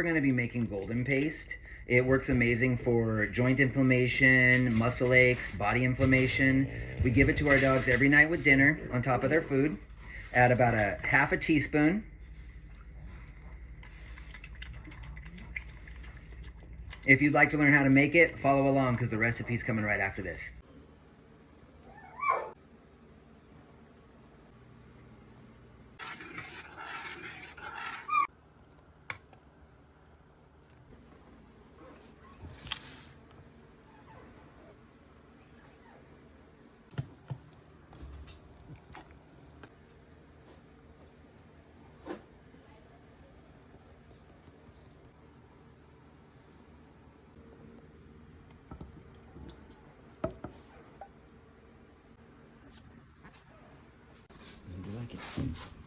We're going to be making golden paste. It works amazing for joint inflammation, muscle aches, body inflammation. We give it to our dogs every night with dinner on top of their food. Add about a half a teaspoon. If you'd like to learn how to make it, follow along because the recipe's coming right after this. Doesn't you like it?